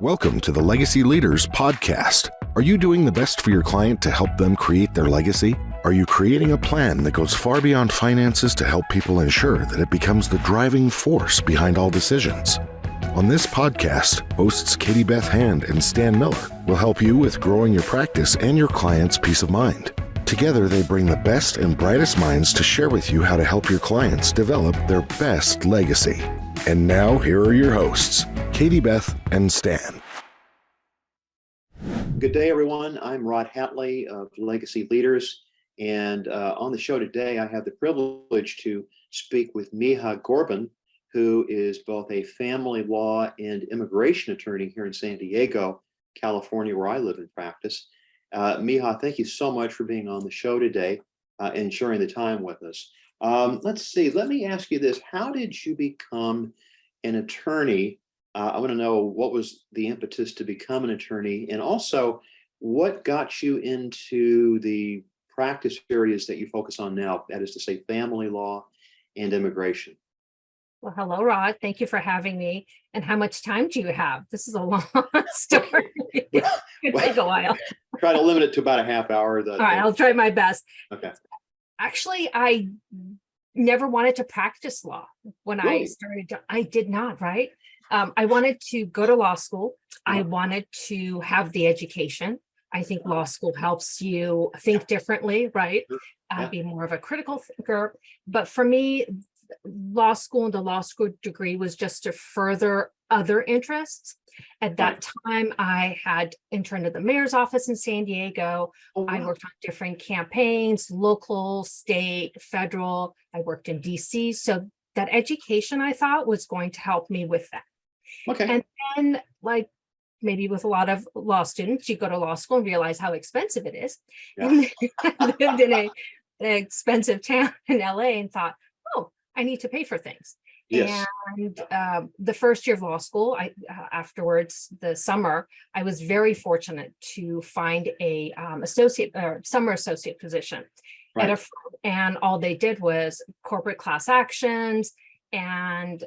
Welcome to the Legacy Leaders Podcast. Are you doing the best for your client to help them create their legacy? Are you creating a plan that goes far beyond finances to help people ensure that it becomes the driving force behind all decisions? On this podcast, hosts Katie Beth Hand and Stan Miller will help you with growing your practice and your clients' peace of mind. Together, they bring the best and brightest minds to share with you how to help your clients develop their best legacy. And now, here are your hosts, Katie Beth and Stan. Good day, everyone. I'm Rod Hatley of Legacy Leaders, and on the show today, I have the privilege to speak with Mikhak Ghorban, who is both a family law and immigration attorney here in San Diego, California, where I live and practice. Mikhak, thank you so much for being on the show today and sharing the time with us. Let's see. Let me ask you this. How did you become an attorney? I want to know what was the impetus to become an attorney, and also what got you into the practice areas that you focus on now, that is to say family law and immigration. Well, hello, Rod. Thank you for having me. And how much time do you have? This is a long story. It could take a while. Try to limit it to about a half hour. All right, I'll try my best. Okay. Actually, I never wanted to practice law when I started. I did not, right? I wanted to go to law school. I wanted to have the education. I think law school helps you think differently, right? Be more of a critical thinker. But for me, law school and the law school degree was just to further other interests. At that time, I had interned at the mayor's office in San Diego. I worked on different campaigns, local, state, federal. I worked in DC. So that education, I thought, was going to help me with that. Okay. And then, like maybe with a lot of law students, you go to law school and realize how expensive it is. Yeah. And I lived in an expensive town in LA and thought, oh, I need to pay for things. Yes. And the first year of law school, afterwards, the summer, I was very fortunate to find a summer associate position at a firm, and all they did was corporate class actions. And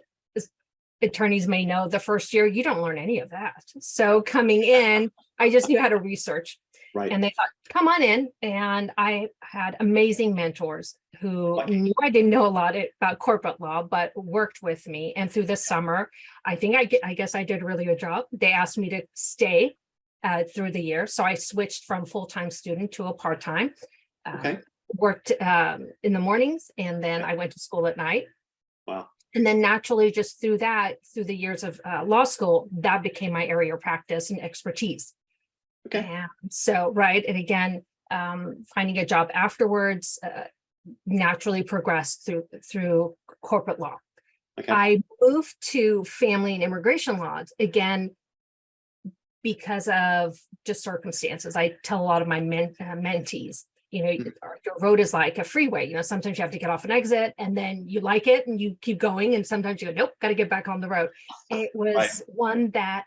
attorneys may know the first year you don't learn any of that. So coming in, I just knew how to research. Right. And they thought, come on in. And I had amazing mentors who knew I didn't know a lot about corporate law, but worked with me. And through the summer, I guess I did a really good job. They asked me to stay through the year. So I switched from full-time student to a part-time. Worked in the mornings, and then I went to school at night. Wow. And then naturally, just through the years of law school, that became my area of practice and expertise. Okay. And so, and again, finding a job afterwards naturally progressed through corporate law. Okay. I moved to family and immigration laws, again, because of just circumstances. I tell a lot of my mentees, your road is like a freeway. Sometimes you have to get off an exit and then you like it and you keep going. And sometimes you go, nope, got to get back on the road. It was one that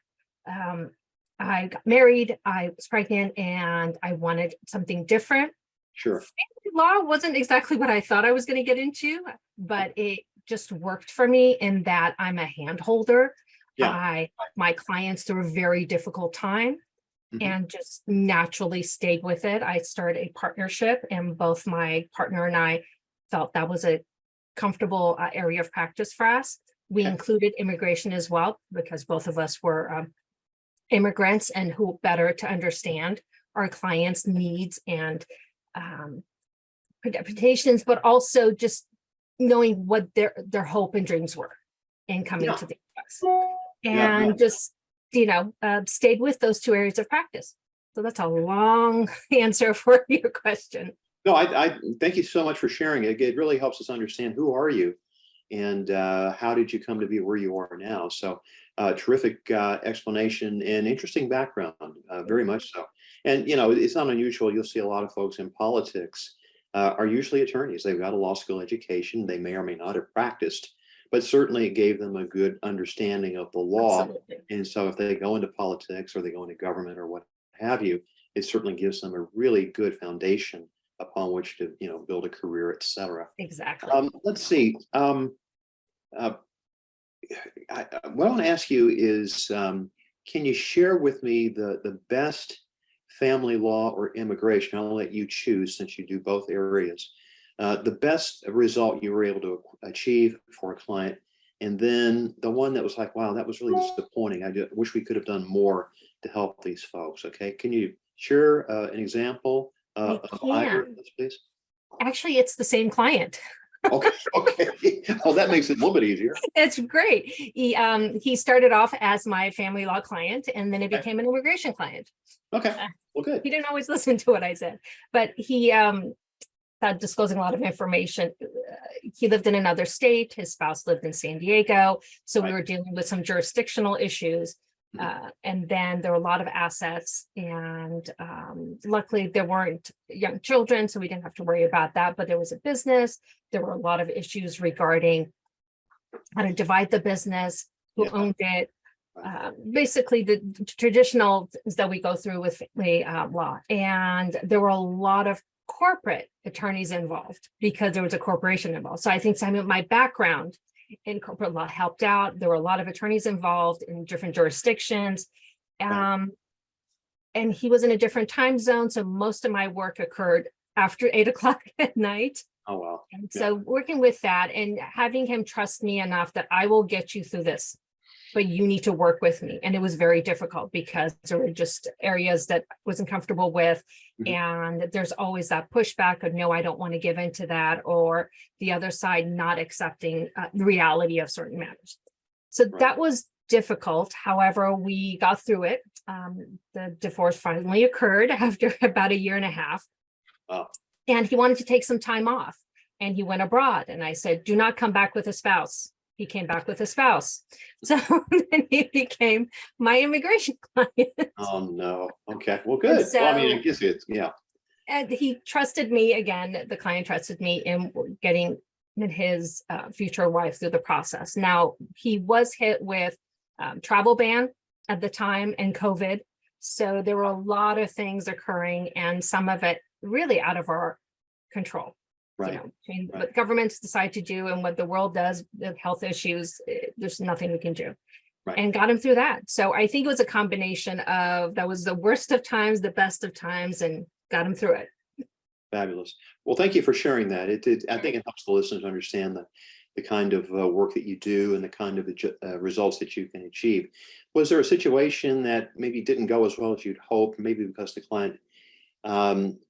I got married, I was pregnant, and I wanted something different. Sure. Family law wasn't exactly what I thought I was going to get into, but it just worked for me in that I'm a hand holder. Yeah. My clients through a very difficult time. And just naturally stayed with it. I started a partnership, and both my partner and I felt that was a comfortable area of practice for us. We included immigration as well, because both of us were immigrants, and who better to understand our clients' needs and expectations, but also just knowing what their hope and dreams were in coming to the US. And just stayed with those two areas of practice. So that's a long answer for your question. No, I thank you so much for sharing it. It really helps us understand who are you and how did you come to be where you are now. So terrific explanation and interesting background, very much so. And, it's not unusual. You'll see a lot of folks in politics are usually attorneys. They've got a law school education. They may or may not have practiced, but certainly it gave them a good understanding of the law. Absolutely. And so if they go into politics or they go into government or what have you, it certainly gives them a really good foundation upon which to, build a career, et cetera. Exactly. Let's see. What I want to ask you is, can you share with me the best family law or immigration? I'll let you choose since you do both areas. The best result you were able to achieve for a client, and then the one that was like, wow, that was really disappointing. I wish we could have done more to help these folks. Okay, can you share an example of either of those, please? Actually, it's the same client. Okay, okay. Well, that makes it a little bit easier. It's great. He started off as my family law client, and then it became an immigration client. Okay, well, good. He didn't always listen to what I said, but he not disclosing a lot of information. He lived in another state. His spouse lived in San Diego. So we were dealing with some jurisdictional issues. And then there were a lot of assets, and luckily there weren't young children, so we didn't have to worry about that. But there was a business. There were a lot of issues regarding how to divide the business, who owned it. Basically the traditional things that we go through with family law. And there were a lot of corporate attorneys involved because there was a corporation involved. So I think some of my background in corporate law helped out. There were a lot of attorneys involved in different jurisdictions. And he was in a different time zone. So most of my work occurred after 8 o'clock at night. Oh, wow. And so working with that and having him trust me enough that I will get you through this, but you need to work with me. And it was very difficult because there were just areas that I wasn't comfortable with. And there's always that pushback of, no, I don't want to give into that, or the other side not accepting the reality of certain matters. So that was difficult. However, we got through it. The divorce finally occurred after about 1.5 years. And he wanted to take some time off, and he went abroad. And I said, do not come back with a spouse. He came back with a spouse. So then he became my immigration client. Oh, no. Okay. Well, good. So, well, I mean, I guess it's, and he trusted me again. The client trusted me in getting his future wife through the process. Now, he was hit with travel ban at the time and COVID. So there were a lot of things occurring, and some of it really out of our control. What governments decide to do and what the world does, the health issues, there's nothing we can do. And got him through that. So I think it was a combination of, that was the worst of times, the best of times, and got him through it. Fabulous. Well, thank you for sharing that. I think it helps the listeners understand the kind of work that you do and the kind of results that you can achieve. Was there a situation that maybe didn't go as well as you'd hoped, maybe because the client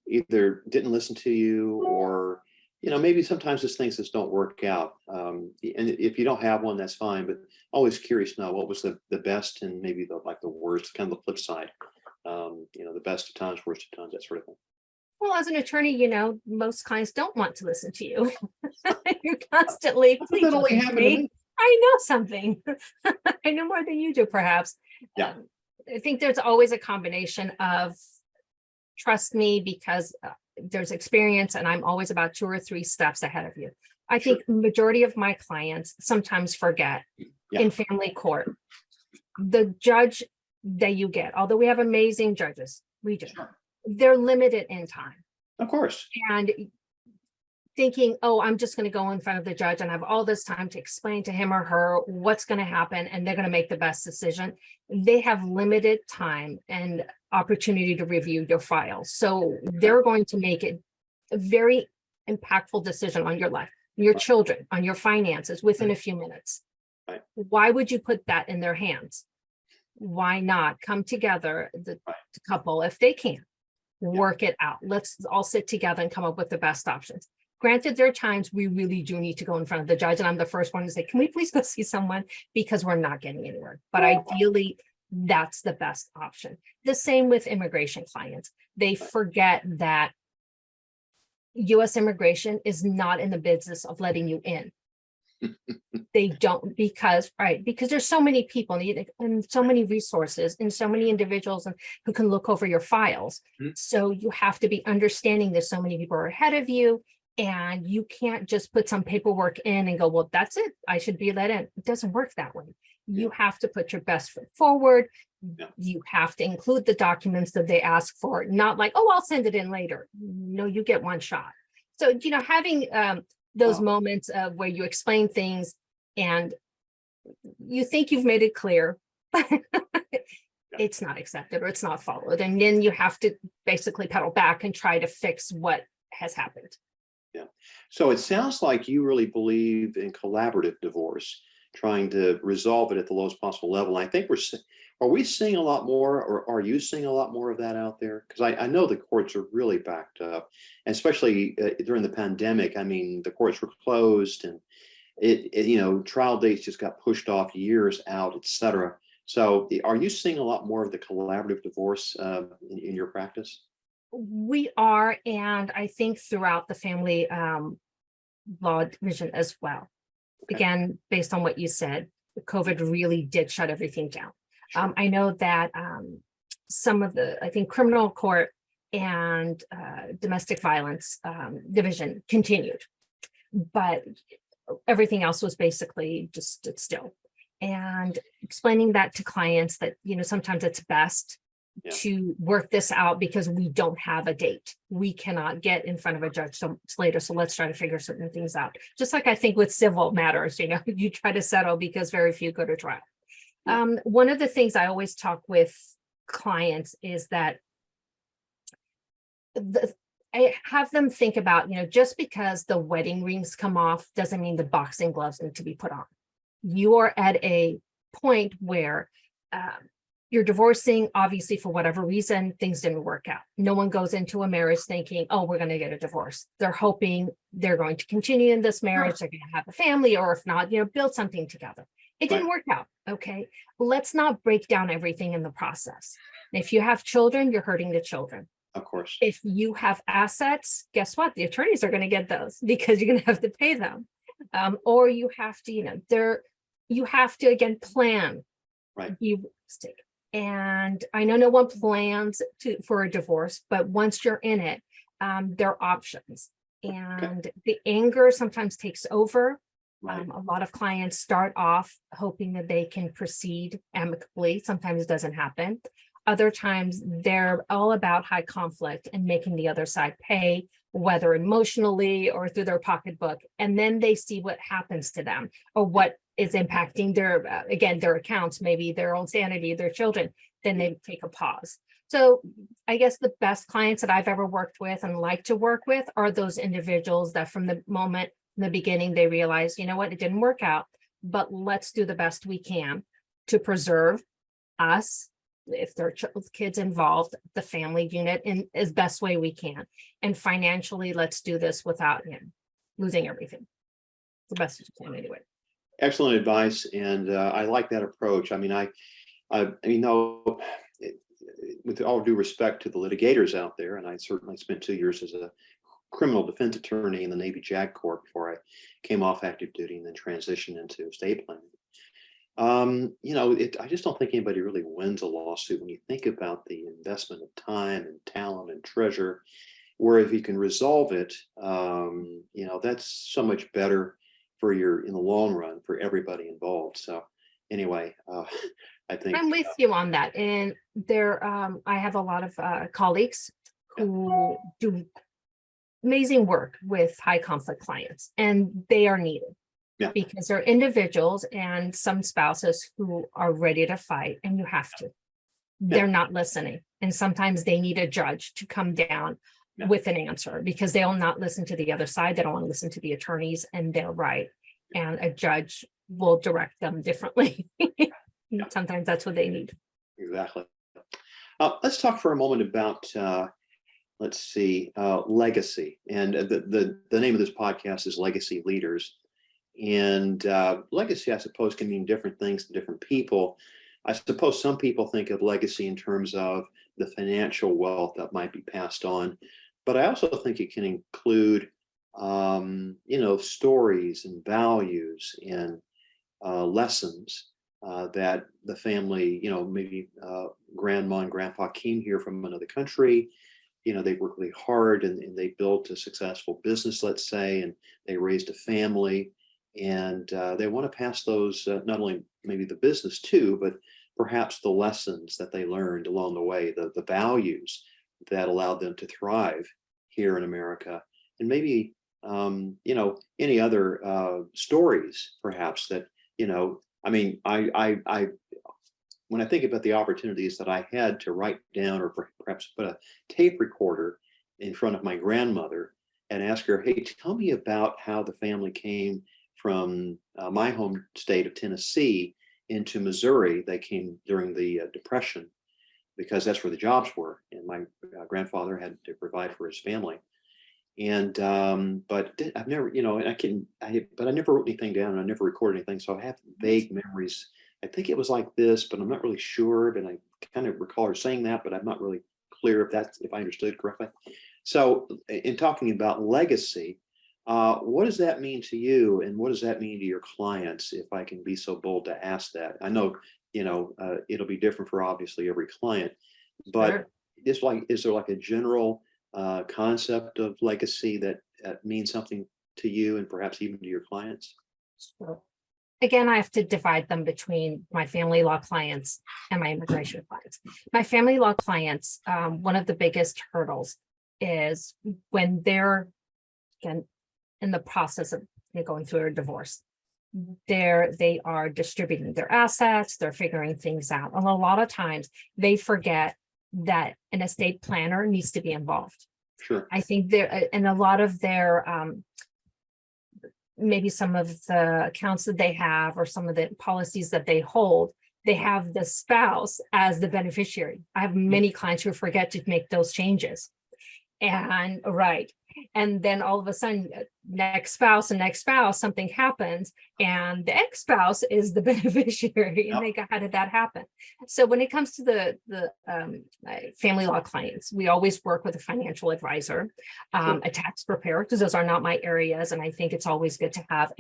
either didn't listen to you, or maybe sometimes these things just don't work out. And if you don't have one, that's fine. But always curious to know what was the best and maybe the worst, kind of the flip side. The best of times, worst of times, that sort of thing. Well, as an attorney, most clients don't want to listen to you. You're constantly, please listen to me. I know something. I know more than you do, perhaps. I think there's always a combination of trust me because there's experience, and I'm always about 2 or 3 steps ahead of you. I think majority of my clients sometimes forget in family court, the judge that you get, although we have amazing judges, we do, they're limited in time. Of course. And thinking, oh, I'm just going to go in front of the judge and have all this time to explain to him or her what's going to happen, and they're going to make the best decision. They have limited time and opportunity to review your files. So they're going to make it a very impactful decision on your life, your children, on your finances within a few minutes. Why would you put that in their hands? Why not come together, the couple, if they can, work it out? Let's all sit together and come up with the best options. Granted, there are times we really do need to go in front of the judge, and I'm the first one to say, can we please go see someone, because we're not getting anywhere. But ideally, that's the best option. The same with immigration clients. They forget that U.S. immigration is not in the business of letting you in. They don't, because there's so many people and so many resources and so many individuals who can look over your files. So you have to be understanding there's so many people are ahead of you, and you can't just put some paperwork in and go, well, that's it, I should be let in. It doesn't work that way. You have to put your best foot forward. You have to include the documents that they ask for, not like, oh, I'll send it in later. No, you get one shot. So, having those moments of where you explain things and you think you've made it clear, it's not accepted or it's not followed. And then you have to basically pedal back and try to fix what has happened. Yeah. So it sounds like you really believe in collaborative divorce, trying to resolve it at the lowest possible level. I think are we seeing a lot more, or are you seeing a lot more of that out there? Because I know the courts are really backed up, and especially during the pandemic. I mean, the courts were closed, and trial dates just got pushed off years out, et cetera. So are you seeing a lot more of the collaborative divorce in your practice? We are, and I think throughout the family law division as well. Okay. Again, based on what you said, COVID really did shut everything down. Sure. I know that some of I think criminal court and domestic violence division continued, but everything else was basically just stood still. And explaining that to clients that, sometimes it's best to work this out because we don't have a date. We cannot get in front of a judge later. So let's try to figure certain things out. Just like I think with civil matters, you try to settle because very few go to trial. One of the things I always talk with clients is that I have them think about, just because the wedding rings come off doesn't mean the boxing gloves need to be put on. You are at a point where you're divorcing, obviously, for whatever reason, things didn't work out. No one goes into a marriage thinking, oh, we're going to get a divorce. They're hoping they're going to continue in this marriage. They're going to have a family, or if not, build something together. It didn't work out. Okay. Let's not break down everything in the process. If you have children, you're hurting the children. Of course. If you have assets, guess what? The attorneys are going to get those because you're going to have to pay them. Or you have to, you have to, again, plan. Right. Be realistic. And I know no one plans for a divorce, but once you're in it, there are options. And the anger sometimes takes over. Right. A lot of clients start off hoping that they can proceed amicably. Sometimes it doesn't happen. Other times they're all about high conflict and making the other side pay, whether emotionally or through their pocketbook. And then they see what happens to them or what is impacting their accounts, maybe their own sanity, their children. Then they take a pause. So I guess the best clients that I've ever worked with and like to work with are those individuals that from the moment in the beginning, they realize, what, it didn't work out, but let's do the best we can to preserve us, if there are kids involved, the family unit in as best way we can. And financially, let's do this without losing everything. The best you can anyway. Excellent advice. And I like that approach. I mean, with all due respect to the litigators out there, and I certainly spent 2 years as a criminal defense attorney in the Navy JAG Corps before I came off active duty and then transitioned into estate planning. I just don't think anybody really wins a lawsuit when you think about the investment of time and talent and treasure, where if you can resolve it, that's so much better in the long run for everybody involved. So anyway, I think I'm with you on that. And I have a lot of colleagues who do amazing work with high conflict clients, and they are needed. Yeah. Because they're individuals and some spouses who are ready to fight, and you have to. They're not listening. And sometimes they need a judge to come down with an answer because they'll not listen to the other side. They don't want to listen to the attorneys, and they're right. And a judge will direct them differently. Sometimes that's what they need. Exactly. Let's talk for a moment about legacy. And the name of this podcast is Legacy Leaders. And legacy, I suppose, can mean different things to different people. I suppose some people think of legacy in terms of the financial wealth that might be passed on, but I also think it can include, stories and values and lessons that the family, maybe grandma and grandpa came here from another country. They worked really hard and they built a successful business, let's say, and they raised a family. And they want to pass those, not only maybe the business too, but perhaps the lessons that they learned along the way, the values that allowed them to thrive here in America. And maybe, any other stories perhaps that, when I think about the opportunities that I had to write down or perhaps put a tape recorder in front of my grandmother and ask her, hey, tell me about how the family came from my home state of Tennessee into Missouri. They came during the Depression because that's where the jobs were. And my grandfather had to provide for his family. And but I've never, but I never wrote anything down and I never recorded anything. So I have vague memories. I think it was like this, but I'm not really sure. And I kind of recall her saying that, but I'm not really clear if I understood correctly. So in talking about legacy, what does that mean to you, and what does that mean to your clients, if I can be so bold to ask that? I know, it'll be different for obviously every client, but Sure. is there like a general concept of legacy that means something to you and perhaps even to your clients? Sure. Again, I have to divide them between my family law clients and my immigration clients. My family law clients, one of the biggest hurdles is when they're, again, in the process of going through a divorce. They are distributing their assets, they're figuring things out. And a lot of times they forget that an estate planner needs to be involved. Sure. I think and a lot of their maybe some of the accounts that they have or some of the policies that they hold, they have the spouse as the beneficiary. I have many clients who forget to make those changes. And right. And then all of a sudden, next spouse, something happens, and the ex-spouse is the beneficiary. And they go, how did that happen? So when it comes to the family law clients, we always work with a financial advisor, a tax preparer, because those are not my areas. And I think it's always good to have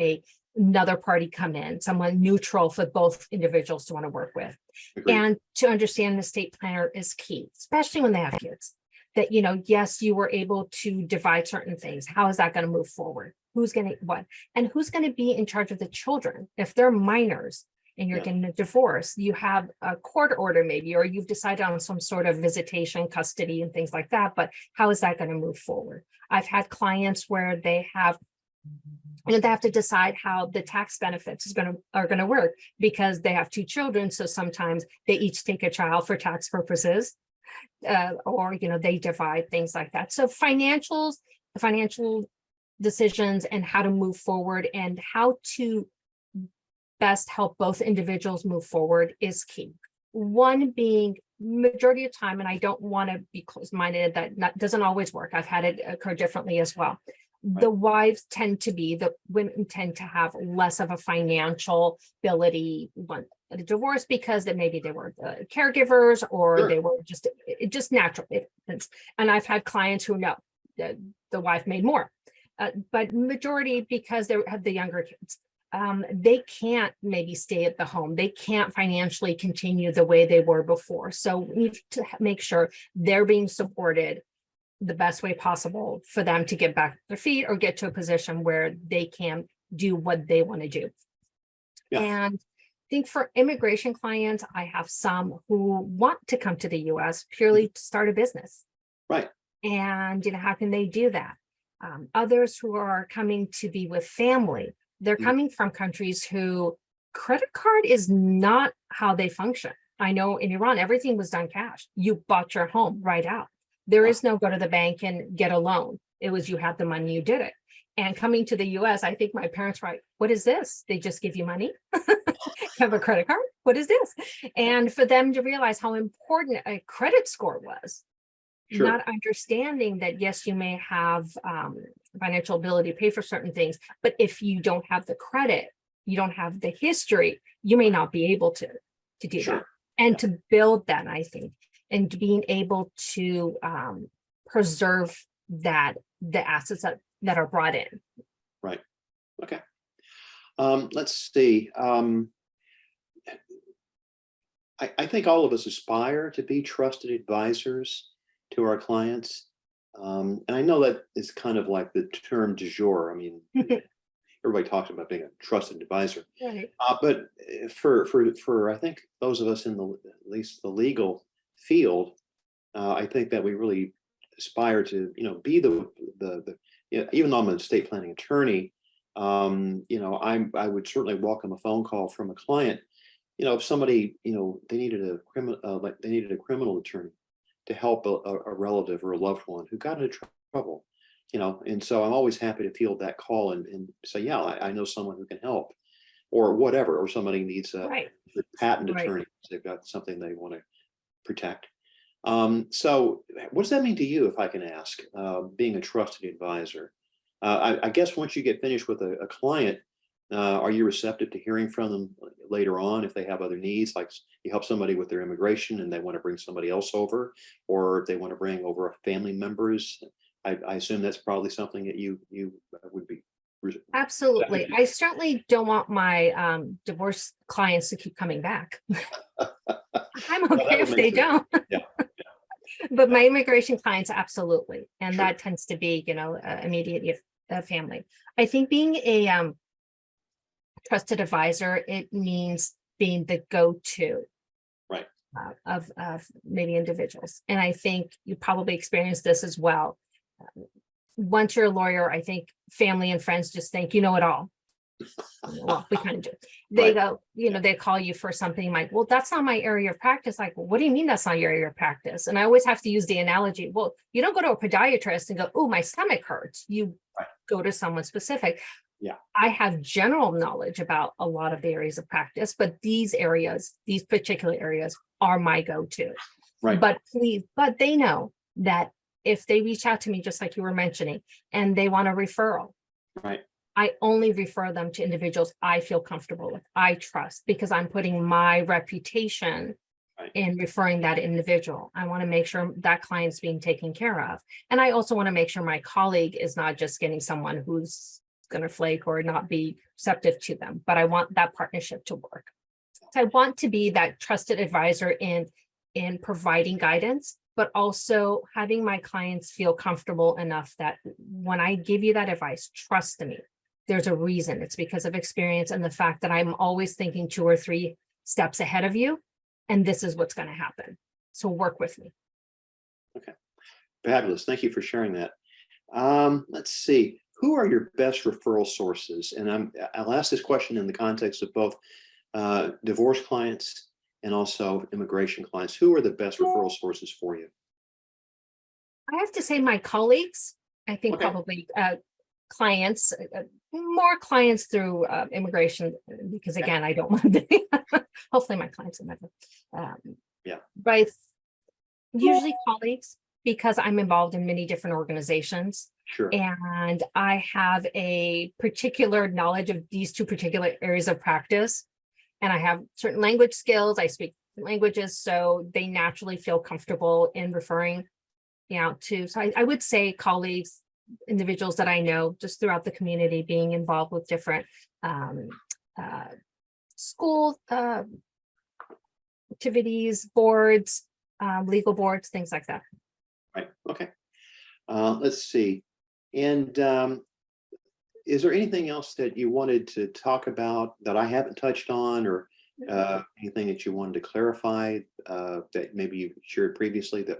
another party come in, someone neutral for both individuals to want to work with. Agreed. And to understand the estate planner is key, especially when they have kids. That, yes, you were able to divide certain things. How is that going to move forward? Who's going to what? And who's going to be in charge of the children? If they're minors and you're getting a divorce, you have a court order maybe, or you've decided on some sort of visitation, custody and things like that. But how is that going to move forward? I've had clients where they have to decide how the tax benefits are going to work because they have two children. So sometimes they each take a child for tax purposes. Or they divide things like that. So financial decisions and how to move forward and how to best help both individuals move forward is key. One being majority of time, and I don't want to be close-minded, that doesn't always work. I've had it occur differently as well. Right. The women tend to have less of a financial ability when a divorce because maybe they were caregivers or they were just natural. And I've had clients who know that the wife made more, but majority because they have the younger kids. They can't maybe stay at the home. They can't financially continue the way they were before. So we need to make sure they're being supported the best way possible for them to get back to their feet or get to a position where they can do what they want to do. Yeah. And I think for immigration clients, I have some who want to come to the US purely to start a business. Right. And, how can they do that? Others who are coming to be with family, they're coming from countries who credit card is not how they function. I know in Iran, everything was done cash. You bought your home right out. There is no go to the bank and get a loan. It was you had the money, you did it. And coming to the US, I think my parents were like, what is this? They just give you money? Have a credit card? What is this? And for them to realize how important a credit score was, not understanding that, yes, you may have financial ability to pay for certain things, but if you don't have the credit, you don't have the history, you may not be able to do that. And to build that, I think, and being able to preserve the assets that are brought in. Right. Okay. Let's see. I think all of us aspire to be trusted advisors to our clients. And I know that is kind of like the term du jour. I mean, everybody talks about being a trusted advisor. Right. But for I think those of us in at least the legal field, I think that we really aspire to, be even though I'm an estate planning attorney, I would certainly welcome a phone call from a client if somebody, they needed a criminal attorney to help a relative or a loved one who got into trouble, and so I'm always happy to field that call and say, yeah, I know someone who can help, or whatever, or somebody needs a Right, patent right. attorney. They've got something they want to protect. So what does that mean to you, if I can ask, being a trusted advisor? I guess once you get finished with a client, are you receptive to hearing from them later on if they have other needs, like you help somebody with their immigration and they want to bring somebody else over, or if they want to bring over family members? I assume that's probably something that you would be. Absolutely. I certainly don't want my divorce clients to keep coming back. I'm Well, that okay would if make they sense. don't, Yeah, but my immigration clients, absolutely. And sure. that tends to be, immediate family. I think being a trusted advisor, it means being the go-to Right. of maybe individuals. And I think you probably experienced this as well. Once you're a lawyer, I think family and friends just think you know it all. Well, we kind of do. They Right. go, they call you for something like, well, that's not my area of practice. Like, well, what do you mean that's not your area of practice? And I always have to use the analogy. Well, you don't go to a podiatrist and go, oh, my stomach hurts. You Right. go to someone specific. Yeah. I have general knowledge about a lot of the areas of practice, but these particular areas are my go-to. Right. But they know that if they reach out to me, just like you were mentioning, and they want a referral, Right. I only refer them to individuals I feel comfortable with, I trust, because I'm putting my reputation Right. in referring that individual. I want to make sure that client's being taken care of. And I also want to make sure my colleague is not just getting someone who's going to flake or not be receptive to them, but I want that partnership to work. So I want to be that trusted advisor in providing guidance, but also having my clients feel comfortable enough that when I give you that advice, trust me, there's a reason. It's because of experience and the fact that I'm always thinking 2 or 3 steps ahead of you, and this is what's going to happen. So work with me. Okay. Fabulous. Thank you for sharing that. Let's see. Who are your best referral sources? And I'll ask this question in the context of both divorce clients and also immigration clients. Who are the best referral sources for you? I have to say my colleagues, I think Okay. probably clients, more clients through immigration, because Okay. again, I don't want to, hopefully my clients will never. Yeah. But usually colleagues, because I'm involved in many different organizations. Sure. And I have a particular knowledge of these 2 particular areas of practice. And I have certain language skills. I speak languages, so they naturally feel comfortable in referring out to. So I would say colleagues, individuals that I know just throughout the community, being involved with different school activities, boards, legal boards, things like that. Right. Okay. Let's see. And is there anything else that you wanted to talk about that I haven't touched on, or anything that you wanted to clarify that maybe you shared previously that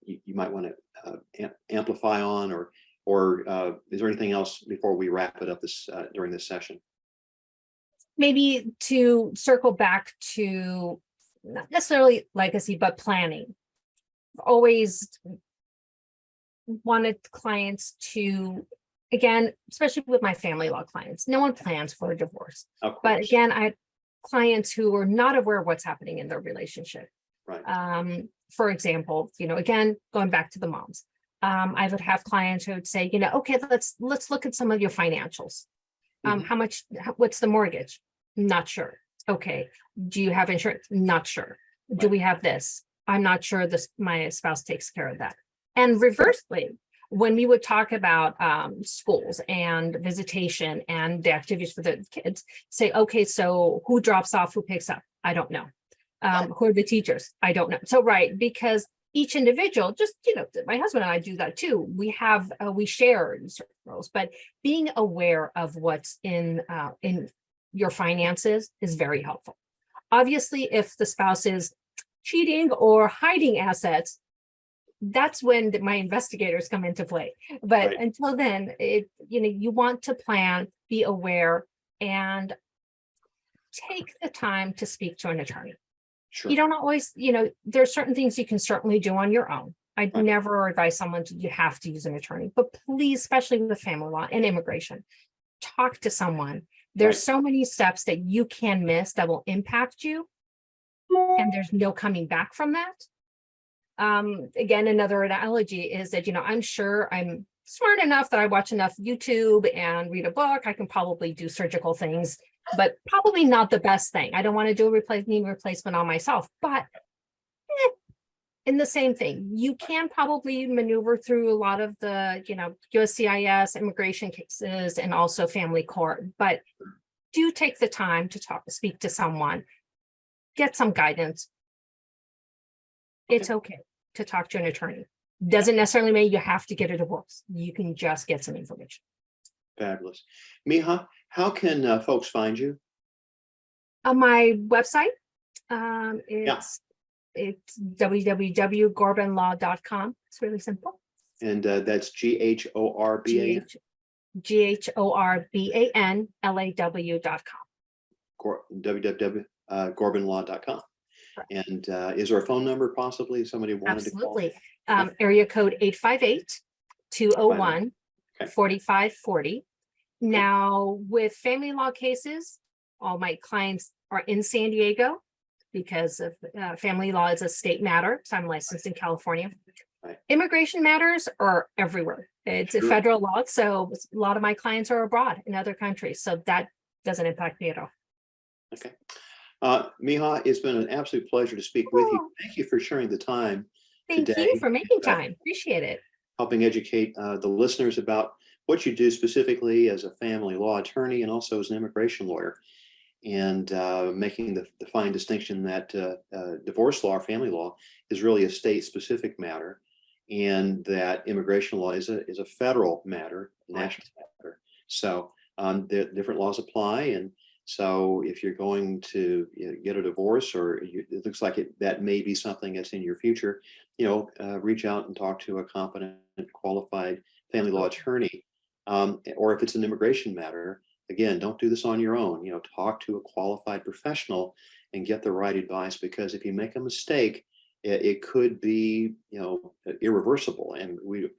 you might want to amplify on, or is there anything else before we wrap it up during this session? Maybe to circle back to not necessarily legacy, but planning. Always wanted clients to, again, especially with my family law clients, no one plans for a divorce. Of But course. again, I had clients who were not aware of what's happening in their relationship. Right. For example, again, going back to the moms, I would have clients who would say, okay, let's look at some of your financials. Mhm. What's the mortgage? Not sure. Okay. Do you have insurance? Not sure. Do Right. we have this? I'm not sure my spouse takes care of that. And reversely, when we would talk about schools and visitation and the activities for the kids, say, okay, so who drops off, who picks up? I don't know. Who are the teachers? I don't know. So, right, because each individual, just, my husband and I do that too. We share in certain roles, but being aware of what's in your finances is very helpful. Obviously, if the spouse is cheating or hiding assets, that's when my investigators come into play. But Right. until then, you want to plan, be aware, and take the time to speak to an attorney. Sure. You don't always, there are certain things you can certainly do on your own. I'd Right. never advise someone you have to use an attorney, but please, especially with family law and immigration, talk to someone. There's Right. so many steps that you can miss that will impact you, and there's no coming back from that. Again, another analogy is that, I'm sure I'm smart enough that I watch enough YouTube and read a book. I can probably do surgical things, but probably not the best thing. I don't want to do a knee replacement on myself, but in the same thing, you can probably maneuver through a lot of the, USCIS immigration cases and also family court, but do take the time to speak to someone, get some guidance. It's okay to talk to an attorney. Doesn't necessarily mean you have to get a divorce. You can just get some information. Fabulous. Mikhak, how can folks find you? On my website, it's www.ghorbanlaw.com. It's really simple. And that's GHORBAN. GHORBANLAW.com. www.ghorbanlaw.com. And is there a phone number possibly somebody wanted Absolutely. to call? Area code 858-201-4540. Now, with family law cases, all my clients are in San Diego because of family law is a state matter. So I'm licensed in California. Right. Immigration matters are everywhere. It's a federal law. So a lot of my clients are abroad in other countries. So that doesn't impact me at all. Okay. Mikhak, it's been an absolute pleasure to speak with you. Thank you for sharing the time Thank today. you for making time. Appreciate it. Helping educate the listeners about what you do specifically as a family law attorney and also as an immigration lawyer, and making the fine distinction that divorce law or family law is really a state-specific matter, and that immigration law is a federal matter, a national matter. So the different laws apply, and so if you're going to get a divorce, or it looks like that may be something that's in your future, reach out and talk to a competent, qualified family law attorney. Or if it's an immigration matter, again, don't do this on your own. Talk to a qualified professional and get the right advice, because if you make a mistake, it could be, irreversible, and we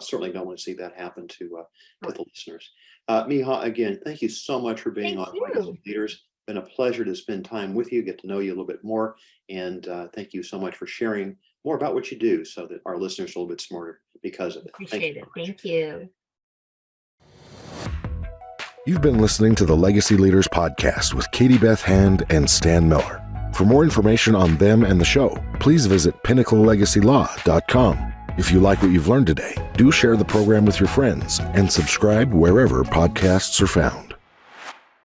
certainly don't want to see that happen to the listeners. Mikhak, again, thank you so much for being on Legacy Leaders. It's been a pleasure to spend time with you, get to know you a little bit more, and thank you so much for sharing more about what you do, so that our listeners are a little bit smarter because of it. Appreciate it. Thank you. You've been listening to the Legacy Leaders Podcast with Katie Beth Hand and Stan Miller. For more information on them and the show, please visit pinnaclelegacylaw.com. If you like what you've learned today, do share the program with your friends and subscribe wherever podcasts are found.